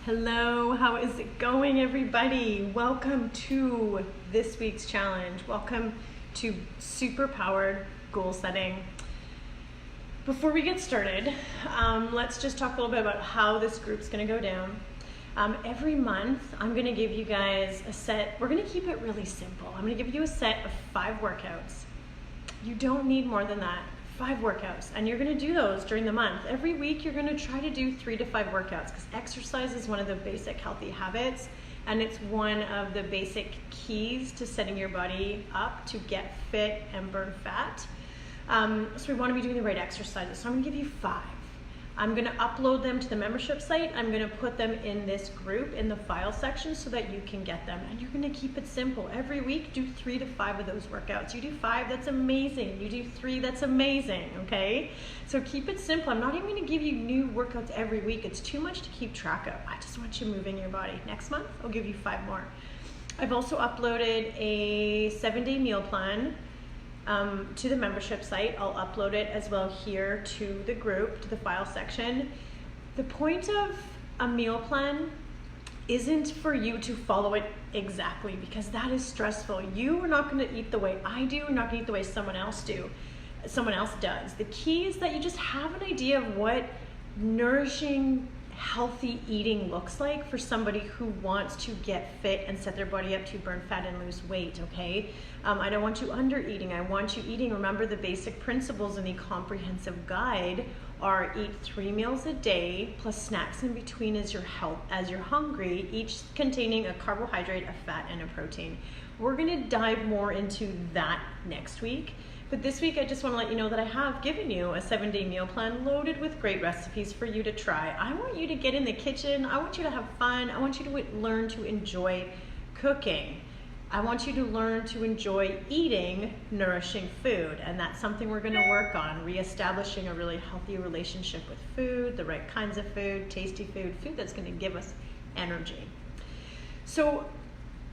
Hello, how is it going, everybody? Welcome to this week's challenge. Welcome to Superpowered Goal Setting. Before we get started, let's just talk a little bit about how this group's going to go down. Every month, I'm going to give you guys a set. We're going to keep it really simple. I'm going to give you a set of 5 workouts. You don't need more than that. 5 workouts, and you're going to do those during the month. Every week you're going to try to do 3 to 5 workouts because exercise is one of the basic healthy habits, and it's one of the basic keys to setting your body up to get fit and burn fat. So we want to be doing the right exercises. So I'm going to give you 5. I'm going to upload them to the membership site. I'm going to put them in this group in the file section so that you can get them. And you're going to keep it simple. Every week, do 3 to 5 of those workouts. You do 5, that's amazing. You do 3, that's amazing, okay? So keep it simple. I'm not even going to give you new workouts every week. It's too much to keep track of. I just want you moving your body. Next month, I'll give you 5 more. I've also uploaded a 7-day meal plan to the membership site. I'll upload it as well here to the group, to the file section. The point of a meal plan isn't for you to follow it exactly, because that is stressful. You are not going to eat the way I do, not going to eat the way someone else does. The key is that you just have an idea of what nourishing, healthy eating looks like for somebody who wants to get fit and set their body up to burn fat and lose weight, okay? I don't want you under eating. I want you eating. Remember, the basic principles in the comprehensive guide are eat 3 meals a day plus snacks in between as you're hungry, each containing a carbohydrate, a fat, and a protein. We're gonna dive more into that next week. But this week, I just want to let you know that I have given you a 7-day meal plan loaded with great recipes for you to try. I want you to get in the kitchen. I want you to have fun. I want you to learn to enjoy cooking. I want you to learn to enjoy eating nourishing food. And that's something we're going to work on, reestablishing a really healthy relationship with food, the right kinds of food, tasty food, food that's going to give us energy. So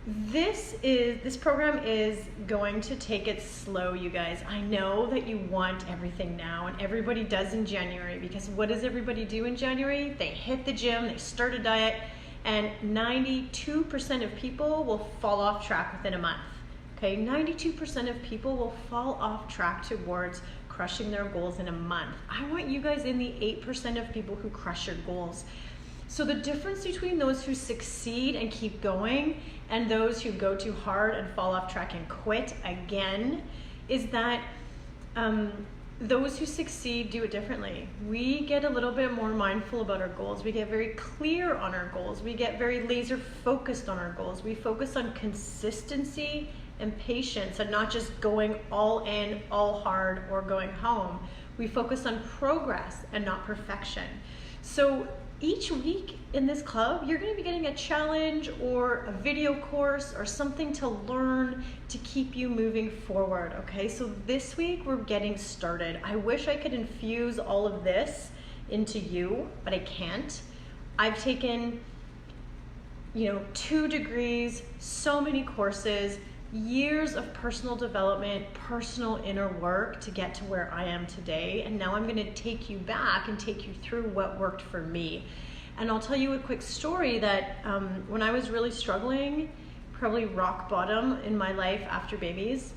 this program is going to take it slow, you guys. I know that you want everything now, and everybody does in January, because what does everybody do in January? They hit the gym, they start a diet, and 92% of people will fall off track within a month. Okay, 92% of people will fall off track towards crushing their goals in a month. I want you guys in the 8% of people who crush your goals. So the difference between those who succeed and keep going and those who go too hard and fall off track and quit again is that those who succeed do it differently. We get a little bit more mindful about our goals. We get very clear on our goals. We get very laser focused on our goals. We focus on consistency and patience and not just going all in, all hard, or going home. We focus on progress and not perfection. So each week in this club, you're going to be getting a challenge or a video course or something to learn to keep you moving forward, okay? So this week, we're getting started. I wish I could infuse all of this into you, but I can't. I've taken, 2 degrees, so many courses, years of personal development, personal inner work to get to where I am today. And now I'm going to take you back and take you through what worked for me. And I'll tell you a quick story that when I was really struggling, probably rock bottom in my life after babies,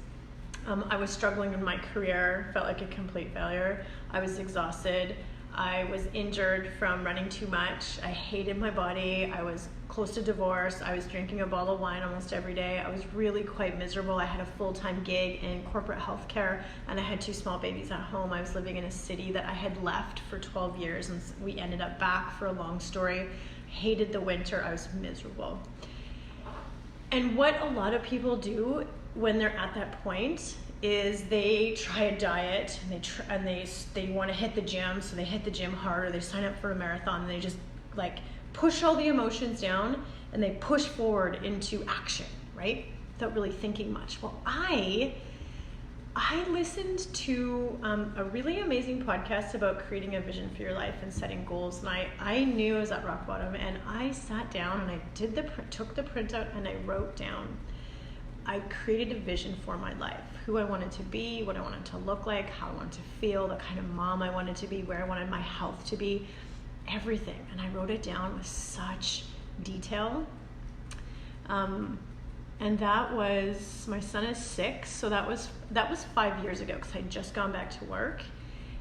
I was struggling in my career, felt like a complete failure. I was exhausted. I was injured from running too much. I hated my body. I was close to divorce. I was drinking a bottle of wine almost every day. I was really quite miserable. I had a full-time gig in corporate healthcare, and I had 2 small babies at home. I was living in a city that I had left for 12 years, and we ended up back for a long story. Hated the winter. I was miserable. And what a lot of people do when they're at that point is they try a diet and they want to hit the gym, so they hit the gym hard, or they sign up for a marathon, and they just push all the emotions down and they push forward into action, right? Without really thinking much. Well, I listened to a really amazing podcast about creating a vision for your life and setting goals, and I knew I was at rock bottom, and I sat down and I took the printout and I wrote down. I created a vision for my life, who I wanted to be, what I wanted to look like, how I wanted to feel, the kind of mom I wanted to be, where I wanted my health to be. everything. And I wrote it down with such detail. And that was, my son is 6, so that was 5 years ago, because I had just gone back to work.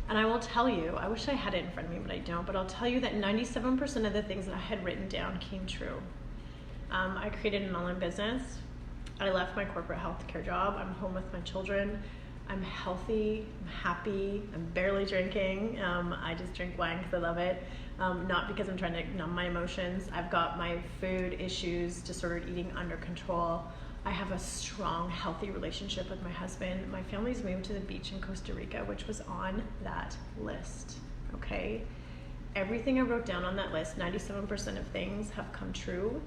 And I will tell you, I wish I had it in front of me, but I don't, but I'll tell you that 97% of the things that I had written down came true. I created an online business. I left my corporate healthcare job. I'm home with my children. I'm healthy, I'm happy, I'm barely drinking. I just drink wine because I love it, not because I'm trying to numb my emotions. I've got my food issues, disordered eating under control. I have a strong, healthy relationship with my husband. My family's moved to the beach in Costa Rica, which was on that list, okay? Everything I wrote down on that list, 97% of things have come true.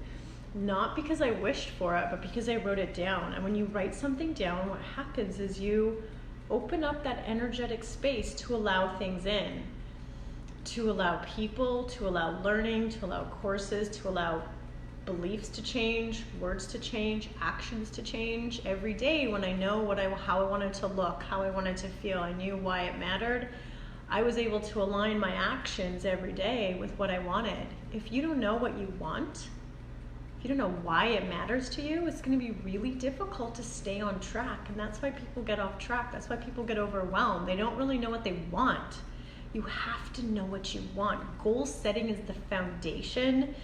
Not because I wished for it, but because I wrote it down. And when you write something down, what happens is you open up that energetic space to allow things in, to allow people, to allow learning, to allow courses, to allow beliefs to change, words to change, actions to change. Every day when I know how I wanted to look, how I wanted to feel, I knew why it mattered, I was able to align my actions every day with what I wanted. If you don't know what you want, if you don't know why it matters to you, it's going to be really difficult to stay on track. And that's why people get off track. That's why people get overwhelmed. They don't really know what they want. You have to know what you want. Goal setting is the foundation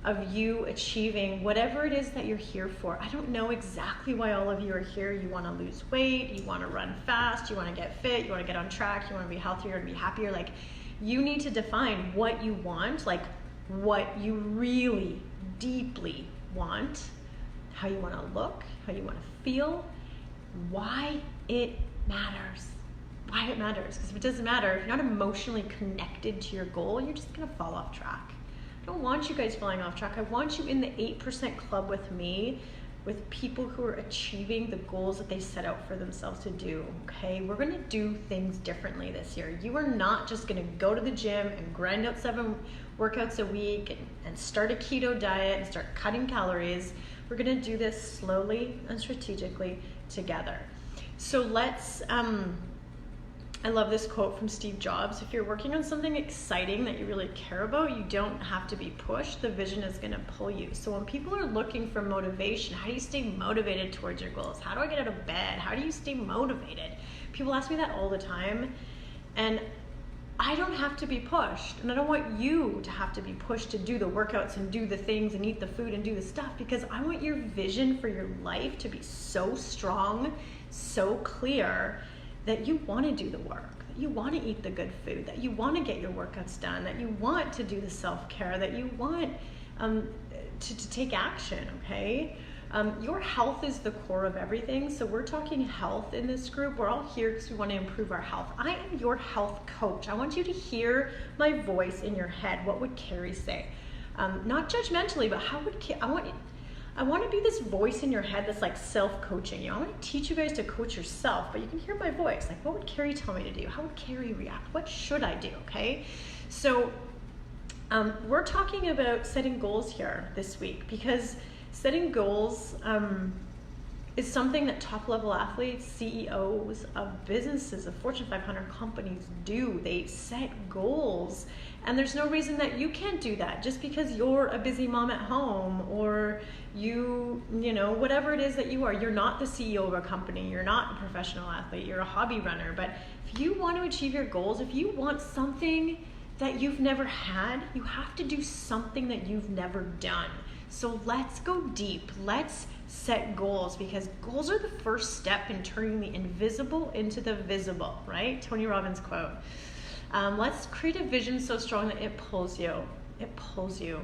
of you achieving whatever it is that you're here for. I don't know exactly why all of you are here. You want to lose weight, you want to run fast, you want to get fit, you want to get on track, you want to be healthier, you want to be happier. Like, you need to define what you want, like what you really deeply want, how you want to look, how you want to feel, why it matters. Why it matters. Because if it doesn't matter, if you're not emotionally connected to your goal, you're just going to fall off track. I don't want you guys falling off track. I want you in the 8% club with me, with people who are achieving the goals that they set out for themselves to do, okay? We're gonna do things differently this year. You are not just gonna go to the gym and grind out 7 workouts a week and start a keto diet and start cutting calories. We're gonna do this slowly and strategically together. So let's, I love this quote from Steve Jobs. If you're working on something exciting that you really care about, you don't have to be pushed. The vision is gonna pull you. So when people are looking for motivation, how do you stay motivated towards your goals? How do I get out of bed? How do you stay motivated? People ask me that all the time. And I don't have to be pushed. And I don't want you to have to be pushed to do the workouts and do the things and eat the food and do the stuff, because I want your vision for your life to be so strong, so clear, that you want to do the work, that you want to eat the good food, that you want to get your workouts done, that you want to do the self-care, that you want to take action, okay? Your health is the core of everything. So we're talking health in this group. We're all here because we want to improve our health. I am your health coach. I want you to hear my voice in your head. What would Carrie say? Not judgmentally, but how would I want to be this voice in your head that's like self-coaching you. I want to teach you guys to coach yourself, but you can hear my voice. Like, what would Carrie tell me to do? How would Carrie react? What should I do, okay? So we're talking about setting goals here this week, because setting goals is something that top-level athletes, CEOs of businesses, of Fortune 500 companies do. They set goals, and there's no reason that you can't do that just because you're a busy mom at home, or you know, whatever it is that you are. You're not the CEO of a company, you're not a professional athlete, you're a hobby runner. But if you want to achieve your goals, if you want something that you've never had, you have to do something that you've never done. So let's go deep. Let's set goals, because goals are the first step in turning the invisible into the visible, right? Tony Robbins quote. Let's create a vision so strong that it pulls you. It pulls you.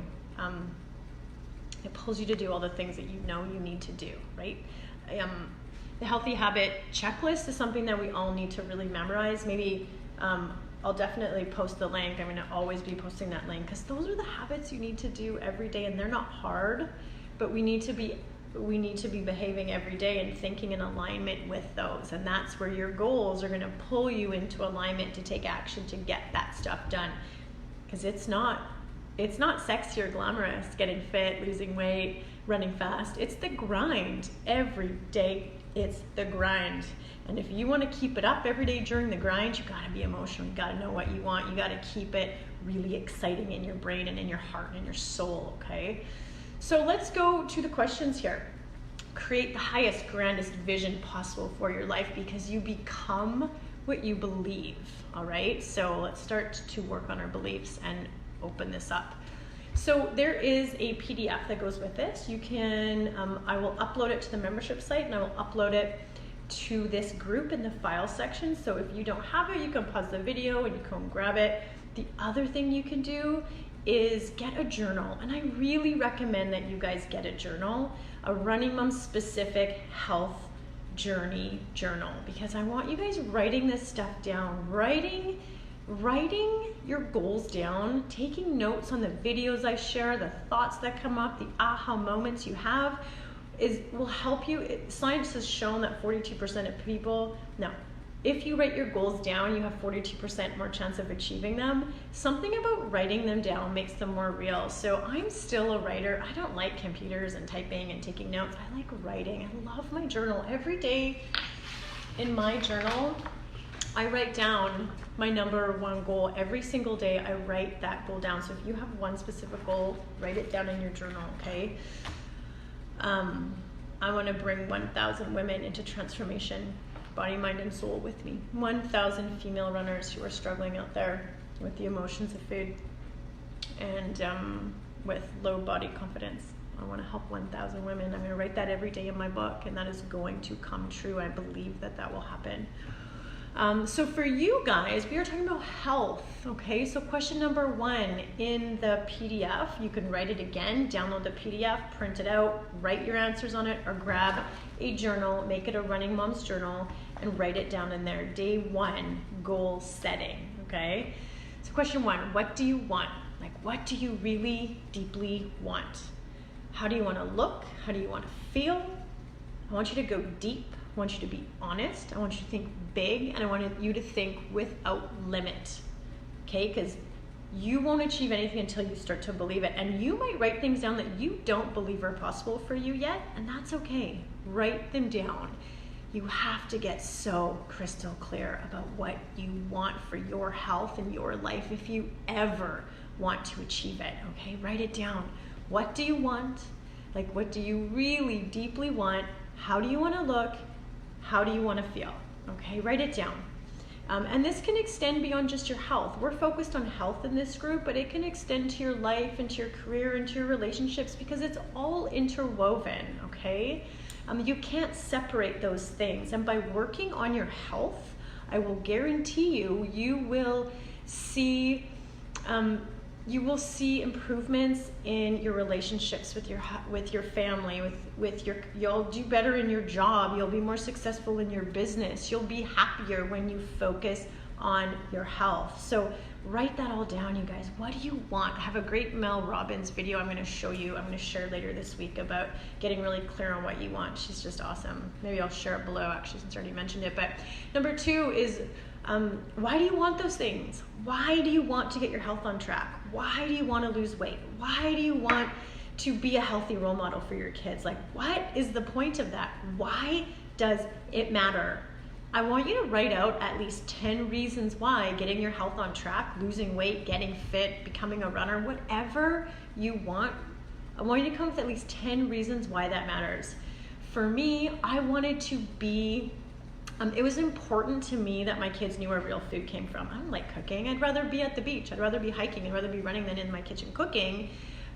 It pulls you to do all the things that you know you need to do, right? The healthy habit checklist is something that we all need to really memorize. Maybe I'll definitely post the link. I'm going to always be posting that link, because those are the habits you need to do every day, and they're not hard, but we need to be behaving every day and thinking in alignment with those. And that's where your goals are going to pull you into alignment to take action to get that stuff done. Because it's not sexy or glamorous getting fit, losing weight, running fast. It's the grind every day. It's the grind. And if you want to keep it up every day during the grind, you got to be emotional. You got to know what you want. You got to keep it really exciting in your brain and in your heart and in your soul, okay? So let's go to the questions here. Create the highest, grandest vision possible for your life, because you become what you believe, all right? So let's start to work on our beliefs and open this up. So there is a PDF that goes with this. You can, I will upload it to the membership site, and I will upload it to this group in the file section. So if you don't have it, you can pause the video and you can grab it. The other thing you can do is get a journal, and I really recommend that you guys get a journal, a Running Mom specific health journey journal, because I want you guys writing this stuff down, writing your goals down, taking notes on the videos I share, the thoughts that come up, the aha moments you have, will help you. Science has shown that 42% of people, now, if you write your goals down, you have 42% more chance of achieving them. Something about writing them down makes them more real. So I'm still a writer. I don't like computers and typing and taking notes. I like writing. I love my journal. Every day in my journal, I write down my number one goal. Every single day I write that goal down. So if you have one specific goal, write it down in your journal, okay? I want to bring 1,000 women into transformation, body, mind, and soul with me. 1,000 female runners who are struggling out there with the emotions of food and with low body confidence. I want to help 1,000 women. I'm going to write that every day in my book, and that is going to come true. I believe that that will happen. So for you guys, we are talking about health, okay? So question number 1 in the PDF, you can write it again, download the PDF, print it out, write your answers on it, or grab a journal, make it a Running Mom's journal, and write it down in there. Day 1, goal setting, okay? So question 1, what do you want? Like, what do you really deeply want? How do you want to look? How do you want to feel? I want you to go deep. I want you to be honest. I want you to think big, and I want you to think without limit, okay? Because you won't achieve anything until you start to believe it. And you might write things down that you don't believe are possible for you yet, and that's okay. Write them down. You have to get so crystal clear about what you want for your health and your life if you ever want to achieve it, okay? Write it down. What do you want? Like, what do you really deeply want? How do you want to look? How do you want to feel? Okay, write it down. And this can extend beyond just your health. We're focused on health in this group, but it can extend to your life and to your career and to your relationships, because it's all interwoven, okay? You can't separate those things. And by working on your health, I will guarantee you will see improvements in your relationships with your family, you'll do better in your job, you'll be more successful in your business, you'll be happier when you focus on your health. So write that all down, you guys. What do you want? I have a great Mel Robbins video I'm going to share later this week about getting really clear on what you want. She's just awesome. Maybe I'll share it below, actually, since I already mentioned it. But number 2 is, why do you want those things? Why do you want to get your health on track? Why do you want to lose weight? Why do you want to be a healthy role model for your kids? Like, what is the point of that? Why does it matter? I want you to write out at least 10 reasons why getting your health on track, losing weight, getting fit, becoming a runner, whatever you want, I want you to come up with at least 10 reasons why that matters. For me, I wanted to be it was important to me that my kids knew where real food came from. I don't like cooking. I'd rather be at the beach. I'd rather be hiking. I'd rather be running than in my kitchen cooking.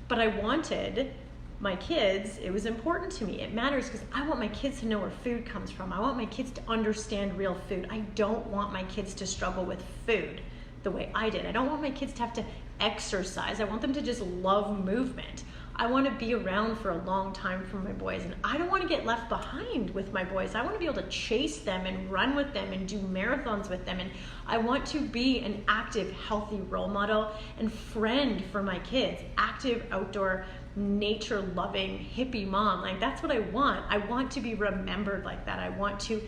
But I wanted my kids, it was important to me. It matters because I want my kids to know where food comes from. I want my kids to understand real food. I don't want my kids to struggle with food the way I did. I don't want my kids to have to exercise. I want them to just love movement. I want to be around for a long time for my boys, and I don't want to get left behind with my boys. I want to be able to chase them and run with them and do marathons with them, and I want to be an active, healthy role model and friend for my kids. Active, outdoor, nature-loving, hippie mom. Like, that's what I want. I want to be remembered like that. I want to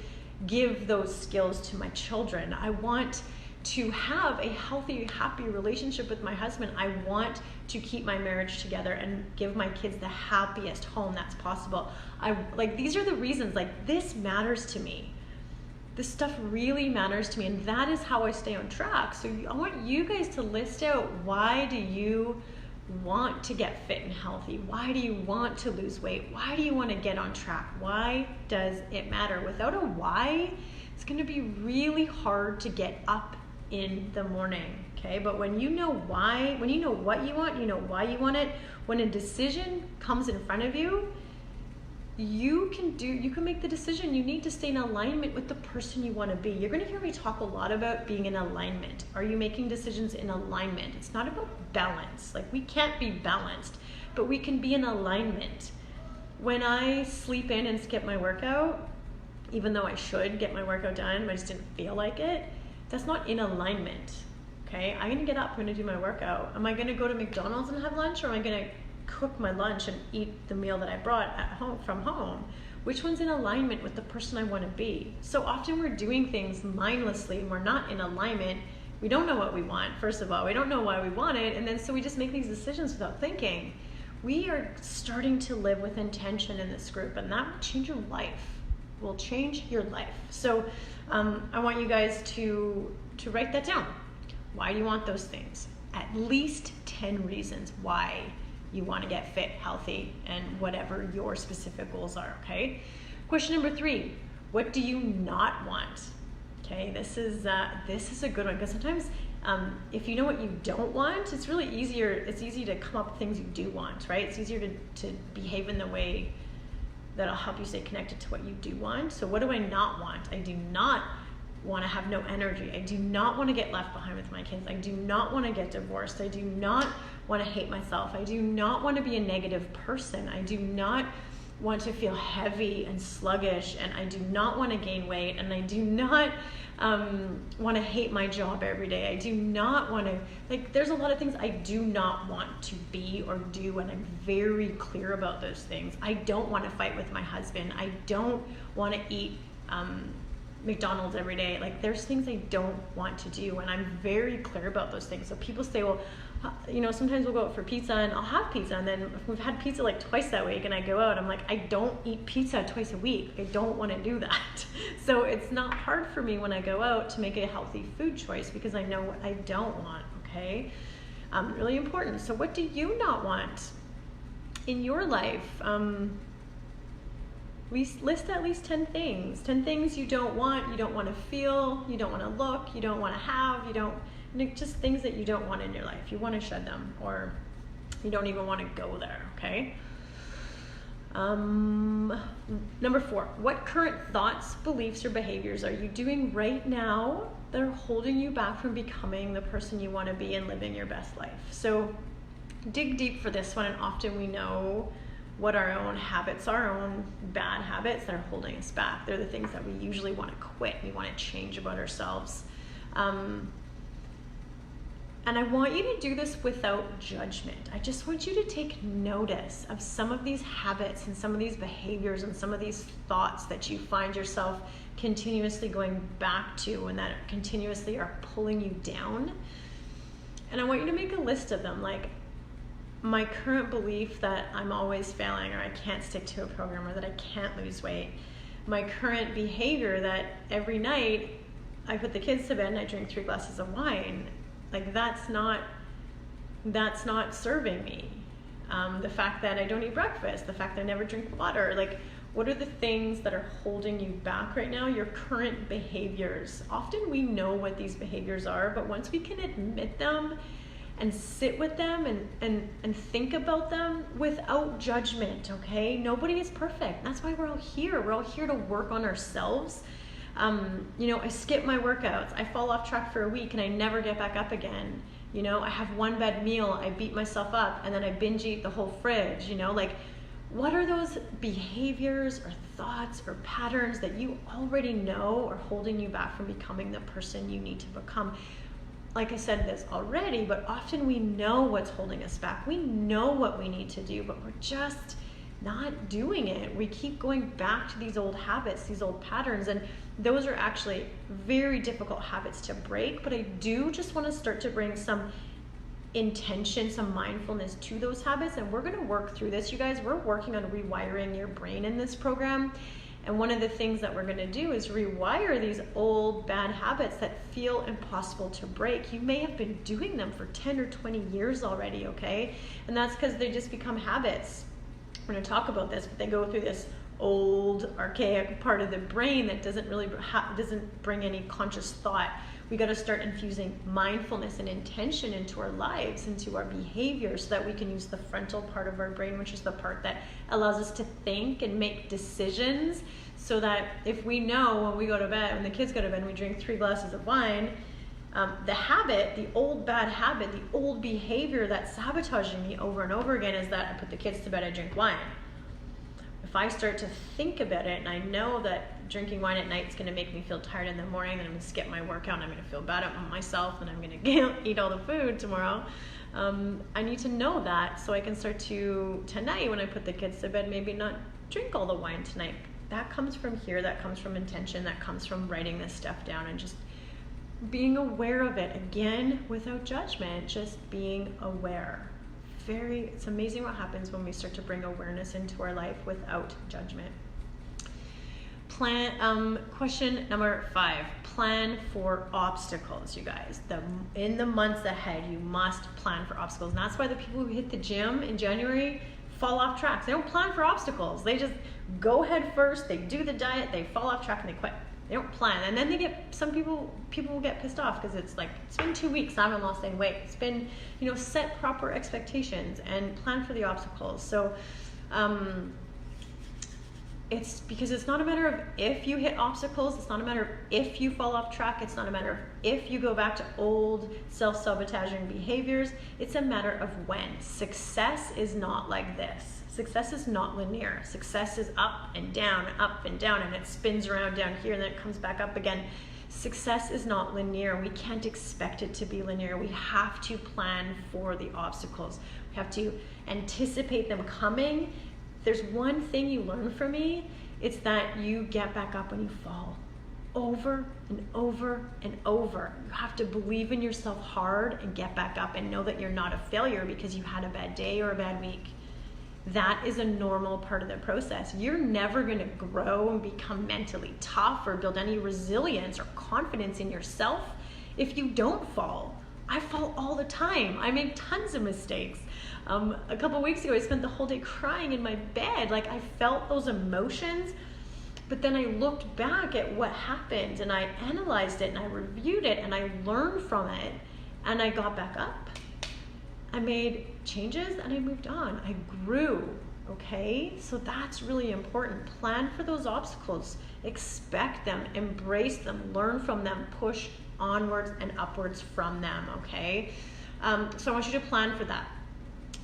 give those skills to my children. I want to have a healthy, happy relationship with my husband. I want to keep my marriage together and give my kids the happiest home that's possible. These are the reasons, like, this matters to me. this stuff really matters to me, and that is how I stay on track. So I want you guys to list out, why do you want to get fit and healthy? Why do you want to lose weight? Why do you want to get on track? Why does it matter? Without a why, it's going to be really hard to get up in the morning, okay? But when you know why, when you know what you want, you know why you want it, when a decision comes in front of you, you can make the decision. You need to stay in alignment with the person you want to be. You're going to hear me talk a lot about being in alignment. Are you making decisions in alignment? It's not about balance. Like, we can't be balanced, but we can be in alignment. When I sleep in and skip my workout, even though I should get my workout done, I just didn't feel like it, that's not in alignment, okay? I'm going to get up, I'm going to do my workout. Am I going to go to McDonald's and have lunch, or am I going to cook my lunch and eat the meal that I brought at home from home? Which one's in alignment with the person I want to be? So often we're doing things mindlessly and we're not in alignment. We don't know what we want, first of all. We don't know why we want it, and then so we just make these decisions without thinking. We are starting to live with intention in this group, and that will change your life. Will change your life. So I want you guys to write that down. Why do you want those things? At least 10 reasons why you want to get fit, healthy, and whatever your specific goals are, okay? Question number 3, what do you not want? Okay, this is a good one, because sometimes if you know what you don't want, it's easy to come up with things you do want, right? It's easier to behave in the way that'll help you stay connected to what you do want. So what do I not want? I do not want to have no energy. I do not want to get left behind with my kids. I do not want to get divorced. I do not want to hate myself. I do not want to be a negative person. I do not want to feel heavy and sluggish, and I do not want to gain weight, and I do not want to hate my job every day. I do not want to, there's a lot of things I do not want to be or do, and I'm very clear about those things. I don't want to fight with my husband. I don't want to eat McDonald's every day. There's things I don't want to do, and I'm very clear about those things. So people say, well, sometimes we'll go out for pizza, and I'll have pizza, and then if we've had pizza twice that week and I go out, I'm like, I don't eat pizza twice a week. I don't want to do that. So it's not hard for me when I go out to make a healthy food choice, because I know what I don't want, okay? Really important. So what do you not want in your life? List at least 10 things. 10 things you don't want to feel, you don't want to look, you don't want to have, just things that you don't want in your life. You want to shed them, or you don't even want to go there, okay? Number 4, what current thoughts, beliefs, or behaviors are you doing right now that are holding you back from becoming the person you want to be and living your best life? So dig deep for this one, and often we know what our own habits are, our own bad habits that are holding us back. They're the things that we usually want to quit, we want to change about ourselves. And I want you to do this without judgment. I just want you to take notice of some of these habits and some of these behaviors and some of these thoughts that you find yourself continuously going back to, and that continuously are pulling you down. And I want you to make a list of them, my current belief that I'm always failing, or I can't stick to a program, or that I can't lose weight. My current behavior that every night I put the kids to bed and I drink 3 glasses of wine. That's not serving me. The fact that I don't eat breakfast, the fact that I never drink water, what are the things that are holding you back right now? Your current behaviors. Often we know what these behaviors are, but once we can admit them and sit with them and think about them without judgment, okay? Nobody is perfect. That's why we're all here. We're all here to work on ourselves. I skip my workouts. I fall off track for a week and I never get back up again. I have one bad meal, I beat myself up, and then I binge eat the whole fridge. What are those behaviors or thoughts or patterns that you already know are holding you back from becoming the person you need to become? Like I said this already, but often we know what's holding us back. We know what we need to do, but we're just not doing it. We keep going back to these old habits, these old patterns, and those are actually very difficult habits to break. But I do just want to start to bring some intention, some mindfulness to those habits, and we're going to work through this, you guys. We're working on rewiring your brain in this program, And one of the things that we're going to do is rewire these old bad habits that feel impossible to break. You may have been doing them for 10 or 20 years already, okay? And that's because they just become habits. We're going to talk about this, but they go through this old, archaic part of the brain that doesn't really doesn't bring any conscious thought. We got to start infusing mindfulness and intention into our lives, into our behavior, so that we can use the frontal part of our brain, which is the part that allows us to think and make decisions, so that if we know when we go to bed, when the kids go to bed and we drink 3 glasses of wine, the habit, the old bad habit, the old behavior that's sabotaging me over and over again is that I put the kids to bed, I drink wine. If I start to think about it and I know that drinking wine at night is going to make me feel tired in the morning, then I'm going to skip my workout and I'm going to feel bad about myself and I'm going to eat all the food tomorrow. I need to know that so I can start to, tonight when I put the kids to bed, maybe not drink all the wine tonight. That comes from here, that comes from intention, that comes from writing this stuff down and just being aware of it, again, without judgment, just being aware. It's amazing what happens when we start to bring awareness into our life without judgment. Question number 5, plan for obstacles, you guys. In the months ahead, you must plan for obstacles. And that's why the people who hit the gym in January fall off track. They don't plan for obstacles. They just go head first, they do the diet, they fall off track and they quit. They don't plan. And then some people will get pissed off because it's like, it's been 2 weeks, I haven't lost any weight. It's been, set proper expectations and plan for the obstacles. So it's because it's not a matter of if you hit obstacles, it's not a matter of if you fall off track, it's not a matter of if you go back to old self-sabotaging behaviors, it's a matter of when. Success is not like this. Success is not linear. Success is up and down, and it spins around down here and then it comes back up again. Success is not linear. We can't expect it to be linear. We have to plan for the obstacles. We have to anticipate them coming. There's one thing you learn from me, it's that you get back up when you fall. Over and over and over. You have to believe in yourself hard and get back up and know that you're not a failure because you had a bad day or a bad week. That is a normal part of the process. You're never going to grow and become mentally tough or build any resilience or confidence in yourself if you don't fall. I fall all the time. I make tons of mistakes. A couple weeks ago, I spent the whole day crying in my bed. Like, I felt those emotions, but then I looked back at what happened and I analyzed it and I reviewed it and I learned from it and I got back up. I made changes and I moved on. I grew, okay? So that's really important. Plan for those obstacles. Expect them, embrace them, learn from them, push onwards and upwards from them, okay? So I want you to plan for that.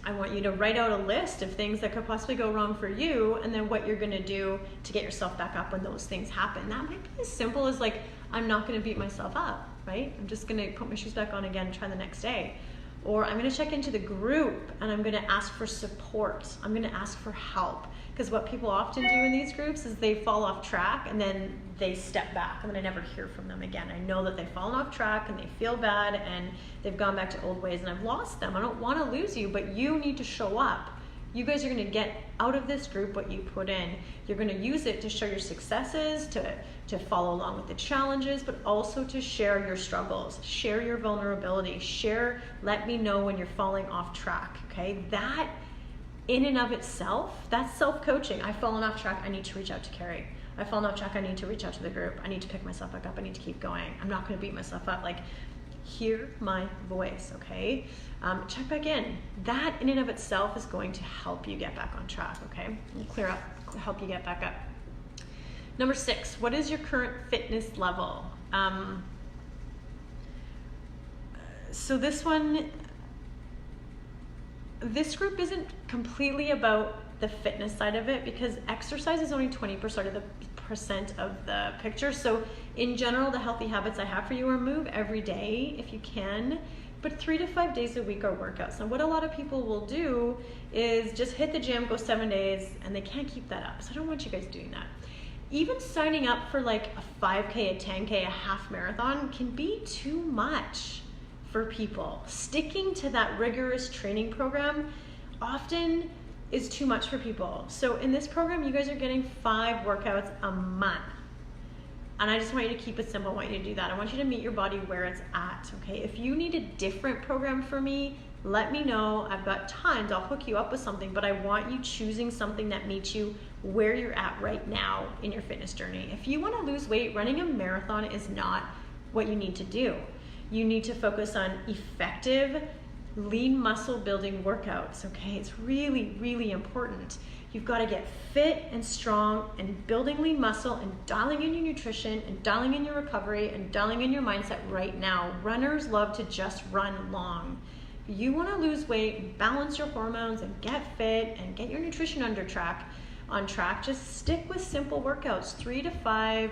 I want you to write out a list of things that could possibly go wrong for you and then what you're gonna do to get yourself back up when those things happen. That might be as simple as like, I'm not gonna beat myself up, right? I'm just gonna put my shoes back on again and try the next day. Or I'm going to check into the group and I'm going to ask for support. I'm going to ask for help. Because what people often do in these groups is they fall off track and then they step back and then I never hear from them again. I know that they've fallen off track and they feel bad and they've gone back to old ways and I've lost them. I don't want to lose you, but you need to show up. You guys are going to get out of this group what you put in. You're going to use it to show your successes, to follow along with the challenges, but also to share your struggles, share your vulnerability, let me know when you're falling off track, okay? That in and of itself, that's self-coaching. I've fallen off track, I need to reach out to Carrie. I've fallen off track, I need to reach out to the group. I need to pick myself back up, I need to keep going. I'm not going to beat myself up. Like, hear my voice, okay? Check back in. That in and of itself is going to help you get back on track, okay? Help you get back up. Number 6, what is your current fitness level? So this group isn't completely about the fitness side of it because exercise is only 20% of the picture. So in general, the healthy habits I have for you are move every day if you can, but 3 to 5 days a week are workouts. And what a lot of people will do is just hit the gym, go 7 days, and they can't keep that up. So I don't want you guys doing that. Even signing up for like a 5K, a 10K, a half marathon can be too much for people. Sticking to that rigorous training program, often is too much for people. So in this program, you guys are getting 5 workouts a month. And I just want you to keep it simple. I want you to do that. I want you to meet your body where it's at, okay? If you need a different program for me, let me know. I've got times, I'll hook you up with something, but I want you choosing something that meets you where you're at right now in your fitness journey. If you want to lose weight, running a marathon is not what you need to do. You need to focus on effective, lean muscle building workouts, okay? It's really, really important. You've got to get fit and strong and building lean muscle and dialing in your nutrition and dialing in your recovery and dialing in your mindset right now. Runners love to just run long. If you want to lose weight, balance your hormones and get fit and get your nutrition on track, just stick with simple workouts, 3 to 5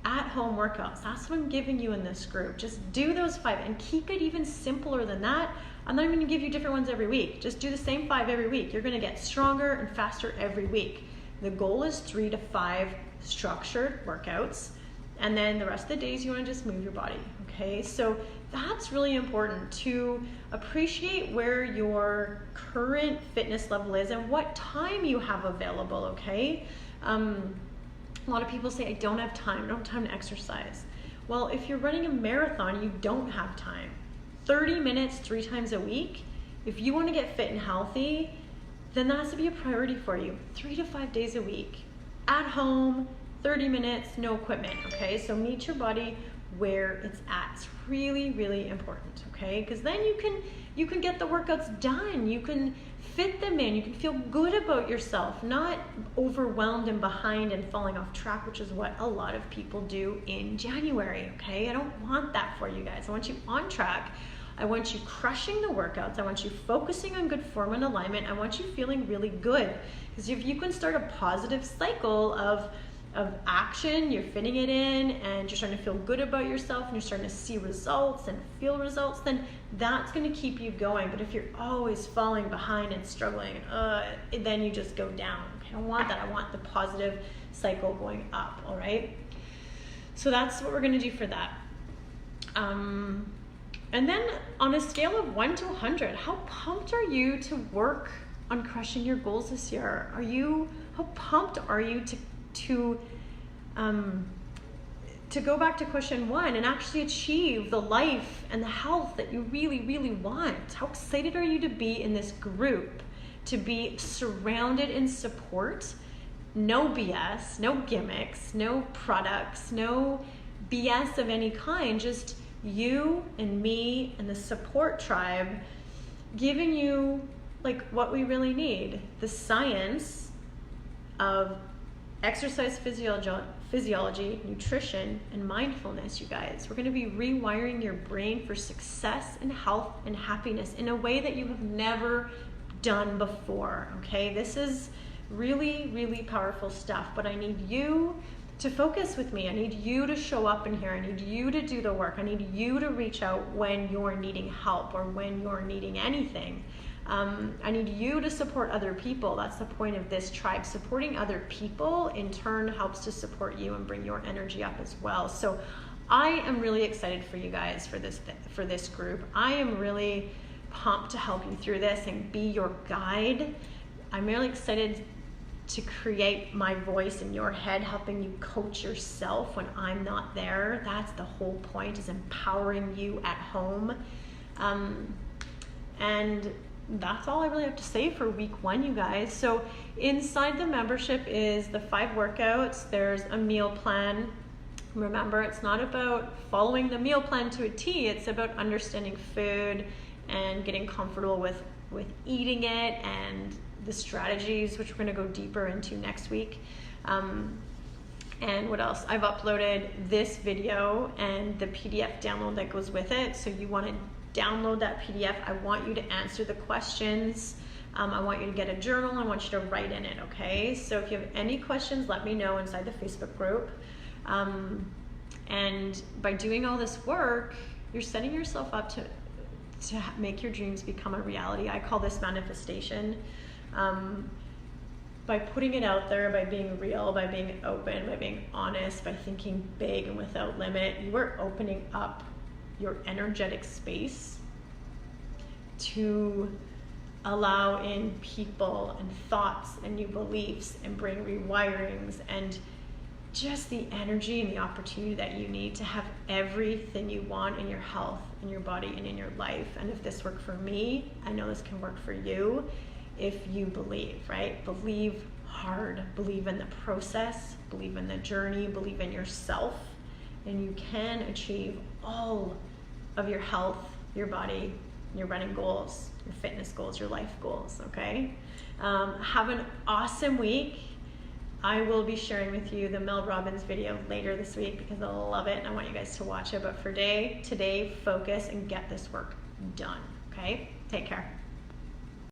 at-home workouts. That's what I'm giving you in this group. Just do those 5 and keep it even simpler than that. I'm not even going to give you different ones every week. Just do the same 5 every week. You're going to get stronger and faster every week. The goal is 3 to 5 structured workouts, and then the rest of the days you want to just move your body, okay? So that's really important, to appreciate where your current fitness level is and what time you have available, okay? A lot of people say, I don't have time to exercise. Well, if you're running a marathon, you don't have time. 30 minutes 3 times a week, if you want to get fit and healthy, then that has to be a priority for you. 3 to 5 days a week, at home, 30 minutes, no equipment, okay? So meet your body where it's at. It's really, really important, okay? Because then you can get the workouts done. You can fit them in. You can feel good about yourself, not overwhelmed and behind and falling off track, which is what a lot of people do in January, okay? I don't want that for you guys. I want you on track. I want you crushing the workouts. I want you focusing on good form and alignment. I want you feeling really good. Because if you can start a positive cycle of action, you're fitting it in, and you're starting to feel good about yourself, and you're starting to see results and feel results, then that's going to keep you going. But if you're always falling behind and struggling, then you just go down. Okay, I don't want that. I want the positive cycle going up, all right? So that's what we're going to do for that. And then on a scale of 1 to 100, how pumped are you to work on crushing your goals this year? How pumped are you to go back to question 1 and actually achieve the life and the health that you really, really want? How excited are you to be in this group, to be surrounded in support? No BS, no gimmicks, no products, no BS of any kind, just you and me and the support tribe giving you like what we really need, the science of exercise physiology, nutrition, and mindfulness, you guys. We're going to be rewiring your brain for success and health and happiness in a way that you have never done before, okay? This is really, really powerful stuff, but I need you to focus with me. I need you to show up in here. I need you to do the work. I need you to reach out when you're needing help or when you're needing anything. I need you to support other people. That's the point of this tribe. Supporting other people in turn helps to support you and bring your energy up as well. So I am really excited for you guys for this group. I am really pumped to help you through this and be your guide. I'm really excited to create my voice in your head, helping you coach yourself when I'm not there. That's the whole point, is empowering you at home. And that's all I really have to say for week 1, you guys. So inside the membership is the 5 workouts. There's a meal plan. Remember, it's not about following the meal plan to a T. It's about understanding food and getting comfortable with eating it, and the strategies, which we're going to go deeper into next week. And what else? I've uploaded this video and the PDF download that goes with it. So you want to download that PDF. I want you to answer the questions. I want you to get a journal. I want you to write in it, okay? So if you have any questions, let me know inside the Facebook group. And by doing all this work, you're setting yourself up to make your dreams become a reality. I call this manifestation. By putting it out there, by being real, by being open, by being honest, by thinking big and without limit, you are opening up your energetic space to allow in people and thoughts and new beliefs and brain rewirings and just the energy and the opportunity that you need to have everything you want in your health, in your body, and in your life. And if this worked for me, I know this can work for you if you believe, right? Believe hard, believe in the process, believe in the journey, believe in yourself, and you can achieve all of your health, your body, your running goals, your fitness goals, your life goals, okay? Have an awesome week. I will be sharing with you the Mel Robbins video later this week because I love it and I want you guys to watch it. But for today, focus and get this work done, okay? Take care.